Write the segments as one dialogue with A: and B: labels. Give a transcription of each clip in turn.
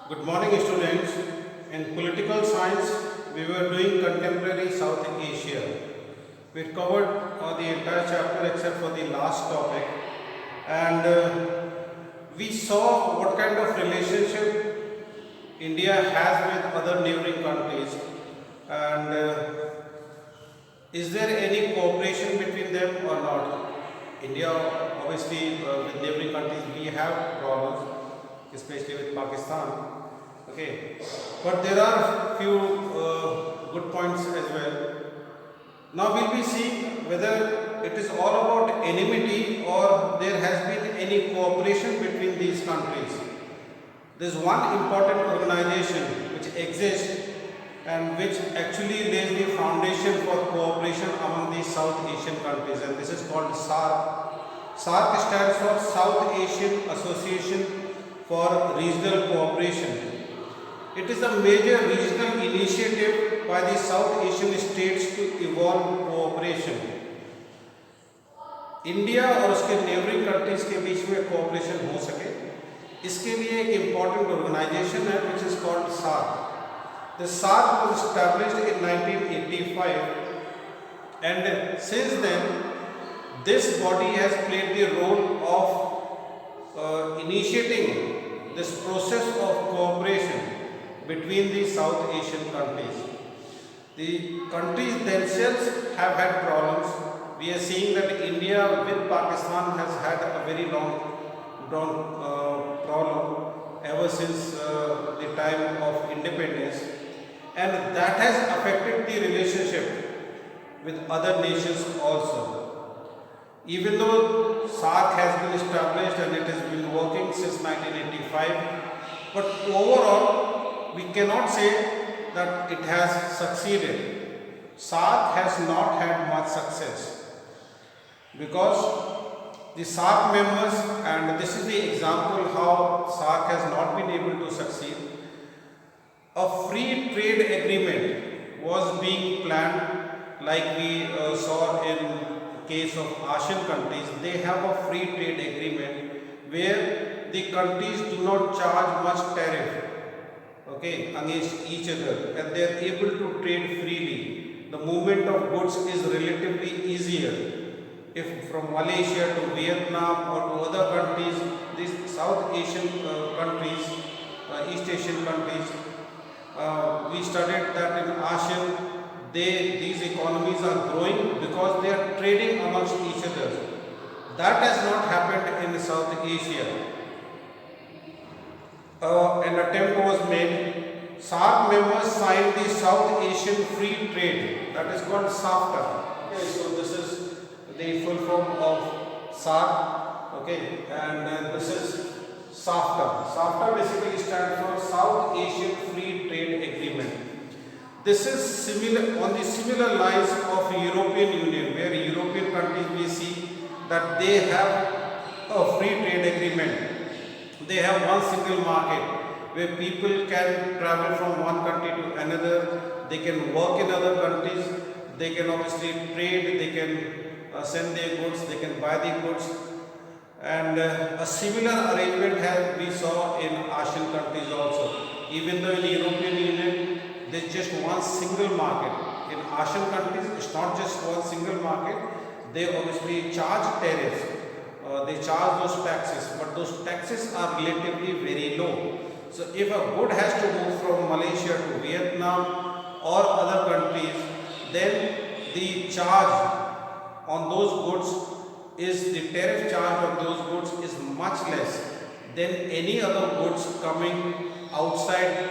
A: Good morning, students. In political science, we were doing contemporary South Asia. We covered the entire chapter except for the last topic, and we saw what kind of relationship India has with other neighboring countries, and is there any cooperation between them or not? India, obviously, with neighboring countries, we have problems, especially with Pakistan. Okay, but there are few good points as well. Now we'll be seeing whether it is all about enmity or there has been any cooperation between these countries. There is one important organization which exists and which actually lays the foundation for cooperation among these South Asian countries, and this is called SAARC. SAARC stands for South Asian Association for Regional Cooperation. It is a major regional initiative by the South Asian states to evolve cooperation. India और उसके neighbouring countries के बीच में cooperation हो सके, इसके लिए एक important organization है which is called SAARC. The SAARC was established in 1985, and since then this body has played the role of initiating this process of cooperation between the South Asian countries. The countries themselves have had problems. We are seeing that India with Pakistan has had a very long problem ever since the time of independence, and that has affected the relationship with other nations also. Even though SAARC has been established and it has been working since 1985, but overall we cannot say that it has succeeded. SAARC has not had much success because the SAARC members, and this is the example how SAARC has not been able to succeed. A free trade agreement was being planned, like we saw in case of ASEAN countries. They have a free trade agreement where the countries do not charge much tariff, okay, against each other, and they are able to trade freely. The movement of goods is relatively easier. If from Malaysia to Vietnam or to other countries, these South Asian countries, East Asian countries, we studied that in ASEAN, these economies are growing because they are trading amongst each other. That has not happened in South Asia. An attempt was made. SAARC members signed the South Asian Free Trade, that is called SAFTA. Okay, so this is the full form of SAARC, okay, and this is SAFTA. SAFTA basically stands for South Asian Free Trade Agreement. This is similar on the similar lines of European Union, where European countries we see that they have a free trade agreement. They have one single market where people can travel from one country to another. They can work in other countries. They can obviously trade. They can send their goods. They can buy the goods. And a similar arrangement has we saw in ASEAN countries also. Even though in the European Union there is just one single market, in ASEAN countries it's not just one single market. They obviously charge tariffs. They charge those taxes, but those taxes are relatively very low. So if a good has to move from Malaysia to Vietnam or other countries, then the charge on those goods is, the tariff charge on those goods is much less than any other goods coming outside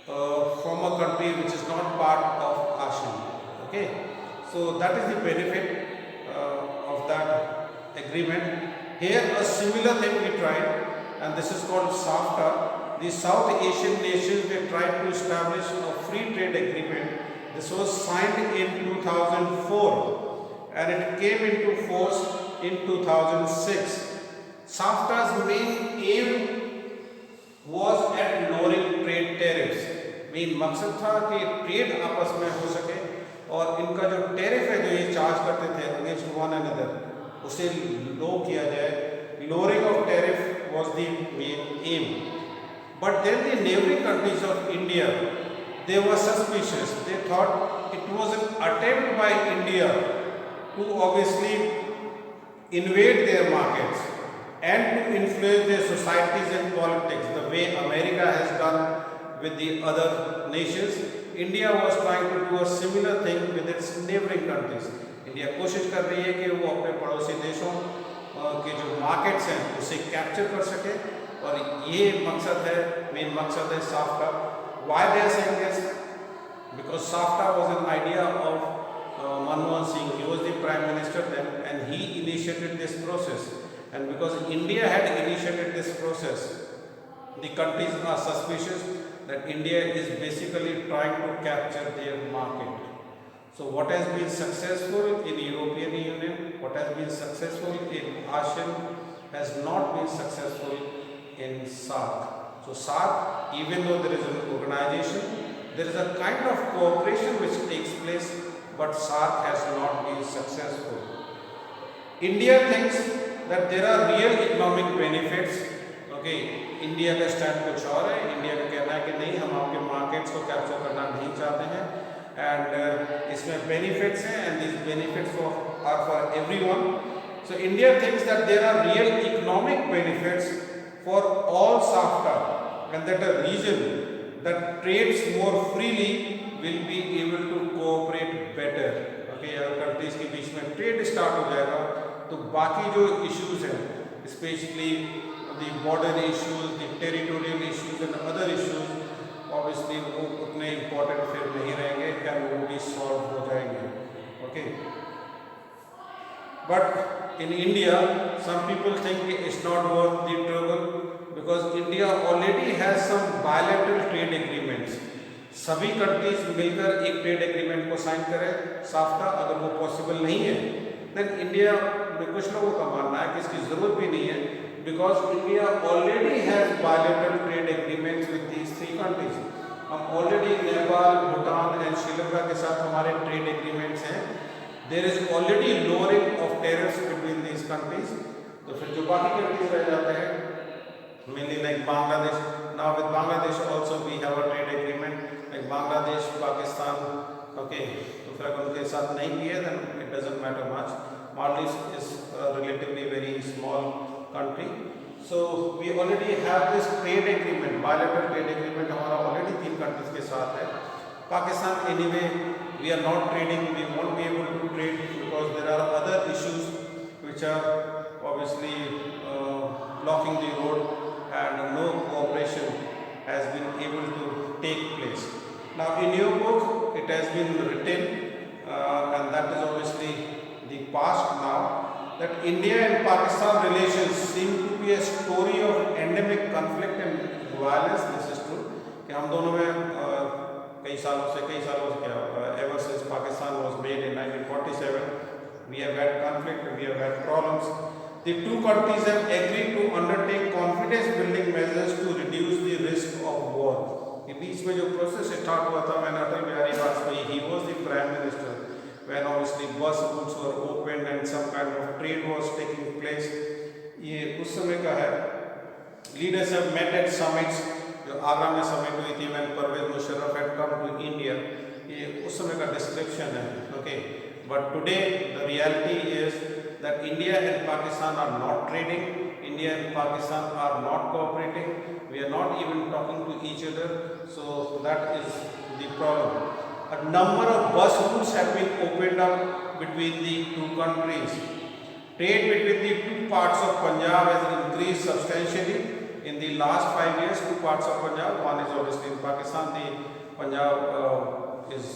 A: from a country which is not part of ASEAN. Okay, so that is the benefit of that agreement. Here a similar thing we tried, and this is called SAFTA. The South Asian nations, they tried to establish a free trade agreement. This was signed in 2004 and it came into force in 2006. SAFTA's main aim was at lowering trade tariffs. Main मकसद था कि trade आपस में हो सके और इनका जो टैरिफ है जो ये चार्ज करते थे अगेंस्ट वन अनदर, उसे लो किया जाए. Lowering of tariff was the main aim. But then the neighboring countries of India, they were suspicious. They thought it was an attempt by India to obviously invade their markets and to influence their societies and politics the way America has done with the other nations. India was trying to do a similar thing with its neighboring countries. India कोशिश कर रही है कि वो अपने पड़ोसी देशों के जो मार्केट्स हैं उसे कैप्चर कर सके, और ये मकसद है, मेन मकसद है SAFTA. Why they are saying this? Because SAFTA was an idea of Manmohan Singh. He was the Prime Minister then, and he initiated this process. And because India had initiated this process, the countries are suspicious that India is basically trying to capture their market. So what has been successful in European Union, what has been successful in ASEAN, has not been successful in SAARC. So SAARC, even though there is an organization, there is a kind of cooperation which takes place, but SAARC has not been successful. India thinks that there are real economic benefits. Okay, India का stand कुछ और है. India का कहना है कि नहीं, हम आपके मार्केट्स को कैप्चर करना नहीं चाहते हैं, एंड इसमें बेनिफिट्स हैं, and these benefits are for everyone. So India thinks that there are real economic benefits for all SAFTA, and that a region that trades more freely will be able to cooperate better. Okay, अगर countries के बीच में trade start हो जाएगा तो बाकी जो issues हैं, specially the border issues, the territorial issues and other issues, obviously वो उतने इम्पोर्टेंट फिर नहीं रहेंगे एंड वो भी सॉल्व हो जाएंगे. Okay, but in India some people think it's not worth the trouble because India already has some bilateral trade agreements. सभी कंट्रीज मिलकर एक ट्रेड एग्रीमेंट को साइन करें साफ्टा. अगर वो पॉसिबल नहीं है देन इंडिया में कुछ लोगों का मानना है कि इसकी ज़रूरत भी नहीं है, because India already has bilateral trade agreements with these 3 countries. हम ऑलरेडी नेपाल, भूटान एंड श्रीलंका के साथ हमारे ट्रेड एग्रीमेंट्स हैं. There is already lowering of tariffs between these countries. तो फिर जो बाकी कंट्रीज रह जाते हैं, mainly like Bangladesh, now with Bangladesh also we have a trade agreement like Bangladesh, Pakistan. Okay, तो फिर अगर उनके साथ नहीं किए then it doesn't matter much. Maldives is a relatively very small country, so we already have this trade agreement, bilateral trade agreement हमारा already 3 countries के साथ है. Pakistan anyway we are not trading, we won't be able to trade because there are other issues which are obviously blocking the road and no cooperation has been able to take place. Now in your book it has been written and that is obviously the past now, that India and Pakistan relations seem to be a story of endemic conflict and violence. This is true कि हम दोनों में कई सालों से क्या ever since Pakistan was made in 1947 we have had conflict, we have had problems. The 2 countries have agreed to undertake confidence building measures to reduce the risk of war. के बीच में जो प्रोसेस स्टार्ट हुआ था, मैंने Atal Bihari Vajpayee, he was the prime minister when obviously bus routes were opened and some kind of trade was taking place. ये उस समय का है. Leaders have met at summits, जो आगरा में समिट हुई थी when Parvez Musharraf had come to India. ये उस समय का डिस्क्रिप्शन है. Okay, but today the reality is that India and Pakistan are not trading. India and Pakistan are not cooperating. We are not even talking to each other. So that is the problem. A number of bus routes have been opened up between the 2 countries. Trade between the 2 parts of Punjab has increased substantially in the last 5 years. 2 parts of Punjab, one is obviously in Pakistan, the Punjab is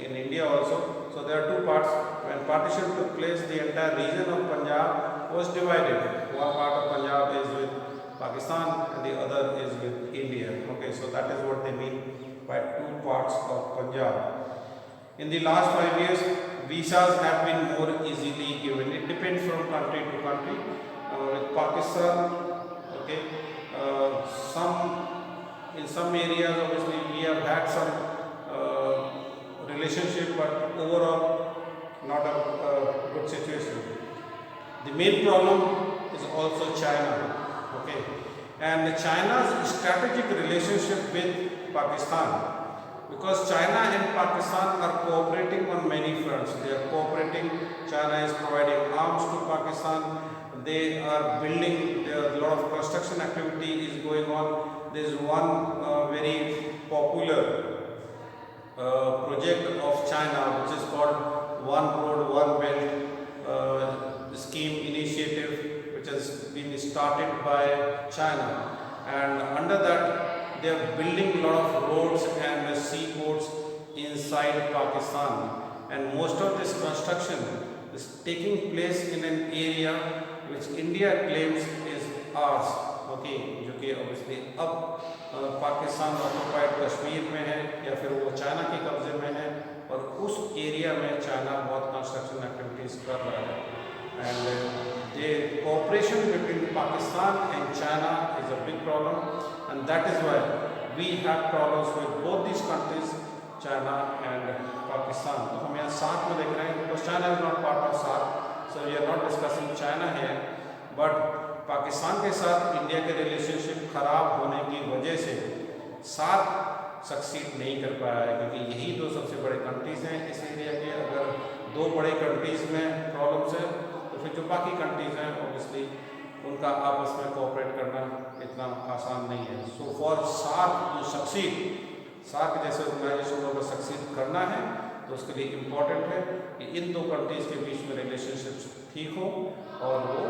A: in India also. So there are 2 parts. When partition took place, the entire region of Punjab was divided. One part of Punjab is with Pakistan and the other is with India. Okay, so that is what they mean by 2 parts of Punjab. In the last 5 years, visas have been more easily given. It depends from country to country. With Pakistan, okay, in some areas obviously we have had some relationship, but overall not a good situation. The main problem is also China. Okay, and China's strategic relationship with Pakistan. Because China and Pakistan are cooperating on many fronts. They are cooperating. China is providing arms to Pakistan. They are building. There are a lot of construction activity is going on. There is one very popular project of China, which is called One Road, One Belt scheme initiative, which has been started by China. And under that, they are building a lot of roads and seaports inside Pakistan. And most of this construction is taking place in an area which India claims is ours. Okay, जो कि obviously अब Pakistan occupied Kashmir में है या फिर वो China के कब्जे में है, और उस एरिया में चाइना बहुत कंस्ट्रक्शन एक्टिविटीज़ कर रहा है. And the cooperation between Pakistan and China is a big problem, and that is why we have problems with both these countries, China and Pakistan. तो हम यहाँ साथ में देख रहे हैं, because China is not part of SAARC, so we are not discussing China here, but Pakistan के साथ इंडिया के रिलेशनशिप खराब होने की वजह से सार्क सक्सीड नहीं कर पाया है, क्योंकि यही दो सबसे बड़े कंट्रीज़ हैं इस एरिया के. अगर दो बड़े कंट्रीज़ में प्रॉब्लम्स है तो फिर जो बाकी कंट्रीज़ हैं ऑब्वियसली उनका आपस में कोऑपरेट करना इतना आसान नहीं है. So for SAARC to succeed, SAARC जैसे ऑर्गेनाइजेशन को अगर सक्सीड करना है तो उसके लिए इम्पॉर्टेंट है कि इन दो कंट्रीज़ के बीच में रिलेशनशिप्स ठीक हो और वो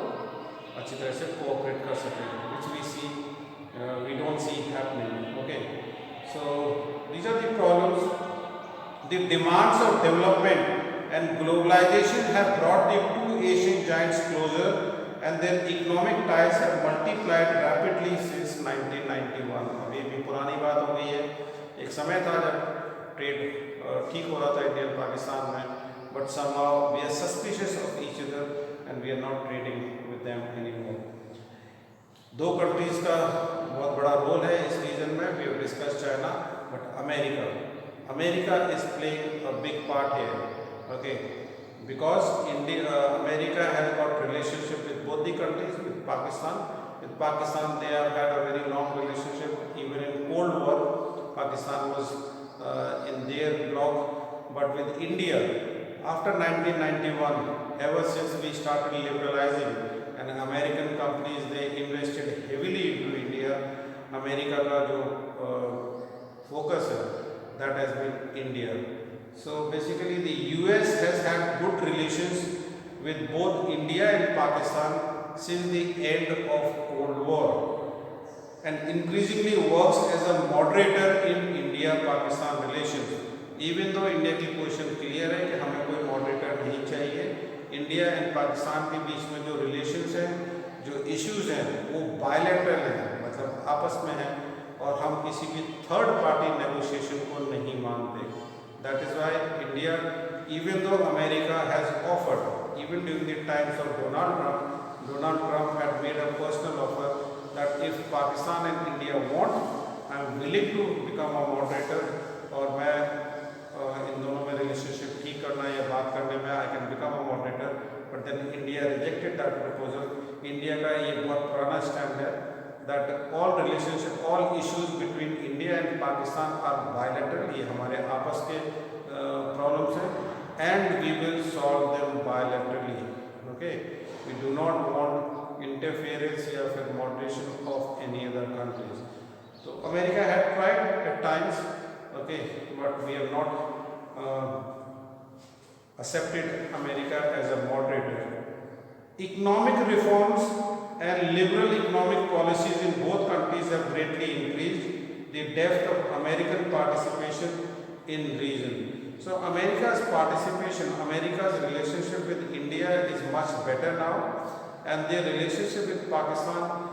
A: अच्छी तरह से कोऑपरेट कर सकें, which we don't see happening. Okay, so these are the problems. The demands of development and globalization have brought the two Asian giants closer, and their economic ties have multiplied rapidly since 1991. अब ये भी पुरानी बात हो गई है. एक समय था जब ट्रेड ठीक हो रहा था इंडिया और पाकिस्तान में, but somehow we are suspicious of each other and we are not trading with them anymore. दो कंट्रीज का बहुत बड़ा रोल है इस रीजन में. We have discuss China, but America is playing a big part here. Okay, because America has got relationship with both the countries. With Pakistan they have had a very long relationship. Even in Cold War Pakistan was in their bloc, but with India after 1991, ever since we started liberalizing and American companies they invested heavily into India, America का जो focus है that has been India. So basically the US has had good relations with both India and Pakistan since the end of Cold War, and increasingly works as a moderator in India-Pakistan relations. Even though India की position clear है कि हमें कोई moderator नहीं चाहिए, India and Pakistan के बीच में जो रिलेशंस हैं, जो इश्यूज हैं, वो बायलैटरल हैं, मतलब आपस में हैं, और हम किसी भी थर्ड पार्टी नेगोशिएशन को नहीं मानते. That is why India, even though America has offered, even during the times of Donald Trump had made a personal offer that if Pakistan and India want, I am willing to become a moderator, और मैं इन दोनों में relationship ठीक करना या बात करने में I can become a moderator. But then India rejected that proposal. India का ये बहुत पुराना स्टैंड है that all relationship, all issues between India and Pakistan are bilateral. ये हमारे आपस के प्रॉब्लम्स हैं and we will solve them bilaterally. Okay, we do not want interference या फिर moderation of any other countries. So America had tried at times, okay, but we have not accepted America as a moderator. Economic reforms and liberal economic policies in both countries have greatly increased the depth of American participation in region. So America's participation, America's relationship with India is much better now, and their relationship with Pakistan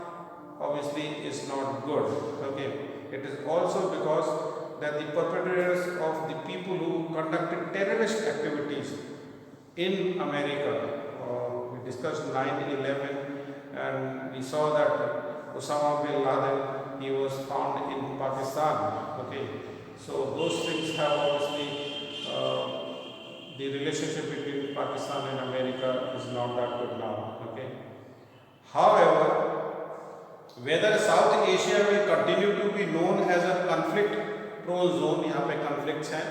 A: obviously is not good. Okay, it is also because that the perpetrators of the people who conducted terrorist activities in America, we discussed 9/11 and we saw that Osama bin Laden, he was found in Pakistan. Okay, so those things have obviously the relationship between Pakistan and America is not that good now. Okay, however, Whether South Asia will continue to be known as a conflict prone zone, यहाँ पे conflicts हैं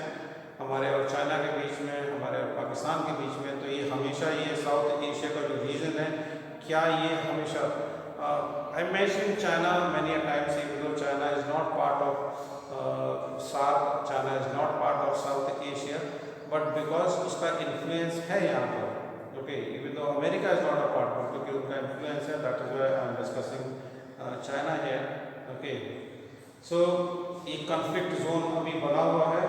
A: हमारे और China के बीच में, हमारे और पाकिस्तान के बीच में, तो ये हमेशा ये साउथ एशिया का जो रीजन है, क्या ये हमेशा I mentioned China many a times, even though China is not part of SAARC, China is not part of South Asia, but because उसका influence है यहाँ पर, okay, even though America is not a part of, क्योंकि उनका influence है, that is why I am discussing China here, okay. So एक conflict zone अभी बना हुआ है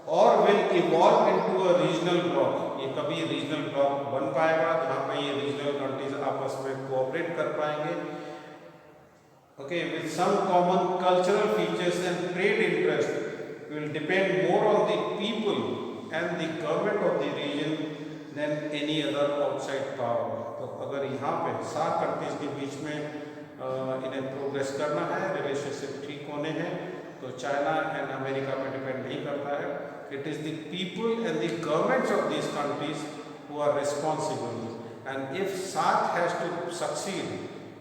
A: और will evolve into a regional bloc. ये कभी regional bloc बन पाएगा जहाँ पे ये regional countries आपस में cooperate कर पाएंगे, okay, with some common cultural features and trade interest will depend more on the people and the government of the region than any other outside power. तो अगर यहाँ पे सार्क कंट्रीज के बीच में इन्हें प्रोग्रेस करना है, रिलेशनशिप ठीक होने हैं, तो चाइना एंड अमेरिका पे डिपेंड नहीं करता है. It is the people and the governments of these countries who are responsible. And if SAARC has to succeed,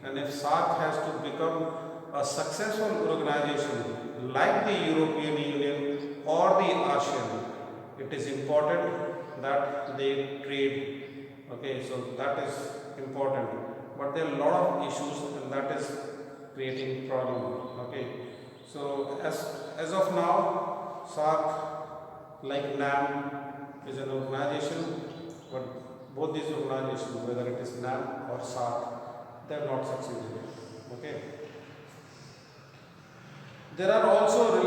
A: and if SAARC has to become a successful organization like the European Union or the ASEAN, it is important that they trade. Okay, so that is important. But there are a lot of issues, and that is creating problem. Okay, so as of now, SAARC, like NAM, is an organization, but both these organizations, whether it is NAM or SAARC, they have not succeeded. Okay. There are also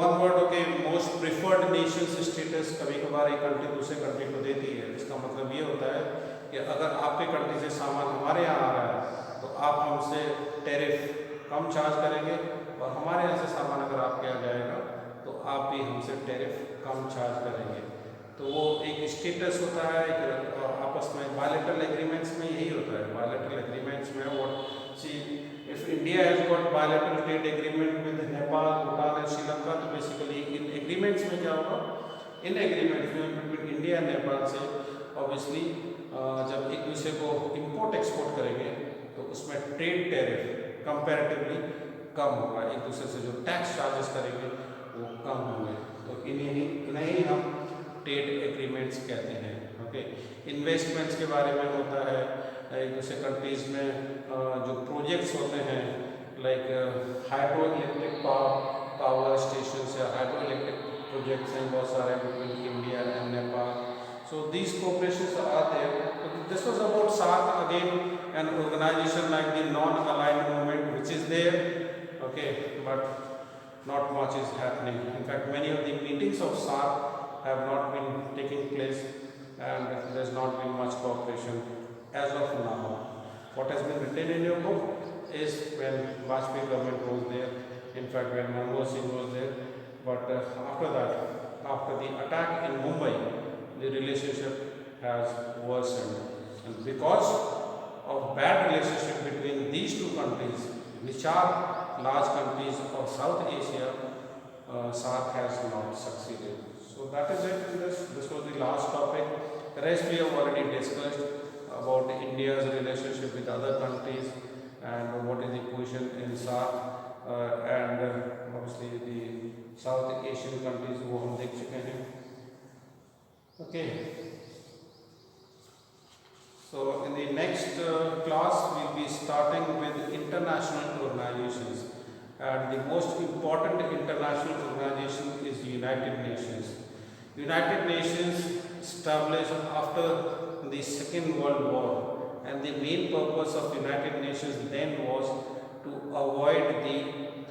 A: one word, okay, most preferred nations status. कभी कभार एक country दूसरे country को देती है. इसका मतलब ये होता है कि अगर आपके कंट्री से सामान हमारे यहाँ आ रहा है तो आप हमसे टैरिफ कम चार्ज करेंगे, और हमारे यहाँ से सामान अगर आपके यहाँ जाएगा तो आप भी हमसे टैरिफ कम चार्ज करेंगे. तो वो एक स्टेटस होता है, एक आपस में बायलैटरल एग्रीमेंट्स में यही होता है. बायलैटरल एग्रीमेंट्स में what see if India has got bilateral trade agreement with Nepal, Bhutan and Sri Lanka, तो basically इन agreements में क्या होगा, इन agreements में between India and Nepal से obviously जब एक दूसरे को import export करेंगे तो उसमें trade tariff comparatively कम होगा, एक दूसरे से जो tax charges करेंगे वो कम होंगे. तो इन्हें हम trade agreements कहते हैं. Okay, investments के बारे में होता है एक दूसरे कंट्रीज में जो प्रोजेक्ट्स होते हैं, like hydro electric power station या हाइड्रो इलेक्ट्रिक प्रोजेक्ट्स हैं बहुत सारे between India and Nepal. So these cooperations are there. This was about SAARC, again an organisation like the non aligned movement which is there, okay, but not much is happening. In fact many of the meetings of SAARC have not been taking place and there has not been much cooperation as of now. What has been written in your book is when Vajpayee government was there, in fact when Manmohan Singh was there, but after that, after the attack in Mumbai, the relationship has worsened, and because of bad relationship between these two countries, which are large countries of South Asia, SAARC has not succeeded. So that is it. This was the last topic. The rest we have already discussed about India's relationship with other countries and what is the position in SAARC and obviously the South Asian countries वो हम देख चुके हैं. Okay. So in the next class we will be starting with international organizations, and the most important international organization is the United Nations. United Nations established after the Second World War, and the main purpose of United Nations then was to avoid the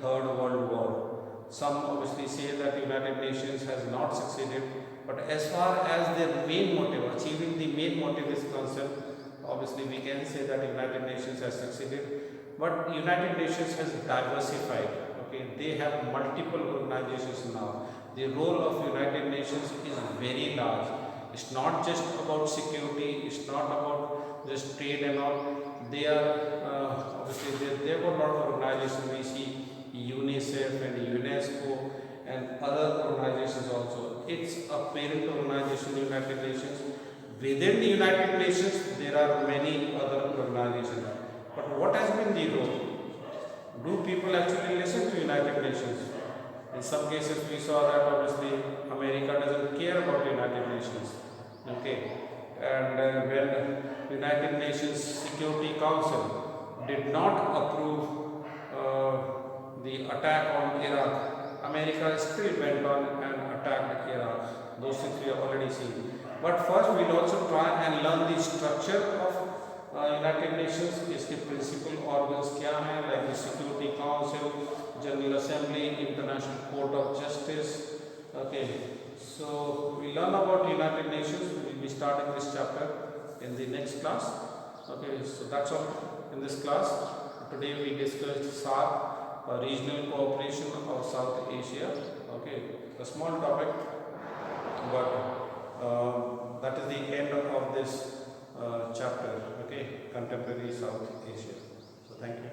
A: Third World War. Some obviously say that United Nations has not succeeded, but as far as their main motive, achieving the main motive is concerned, obviously we can say that United Nations has succeeded. But United Nations has diversified. Okay, they have multiple organizations now. The role of United Nations is very large. It's not just about security, it's not about just trade and all. They are obviously they have a lot of organizations. We see UNICEF and UNESCO and other organizations also. It's a parent organization, United Nations. Within the United Nations, there are many other organizations. But what has been the role? do people actually listen to United Nations? In some cases, we saw that obviously America doesn't care about United Nations. Okay, and when United Nations Security Council did not approve the attack on Iraq, America still went on and attacked Iraq. Those things we have already seen. But first, we'll also try and learn the structure of United Nations. इसके principal organs क्या हैं, like the Security Council, General Assembly, International Court of Justice. Okay, so we learn about United Nations. We will be starting this chapter in the next class. Okay, so that's all in this class. Today we discussed SAARC, regional cooperation of South Asia. Okay, a small topic, but that is the end of this chapter. Okay, contemporary South Asia. So thank you.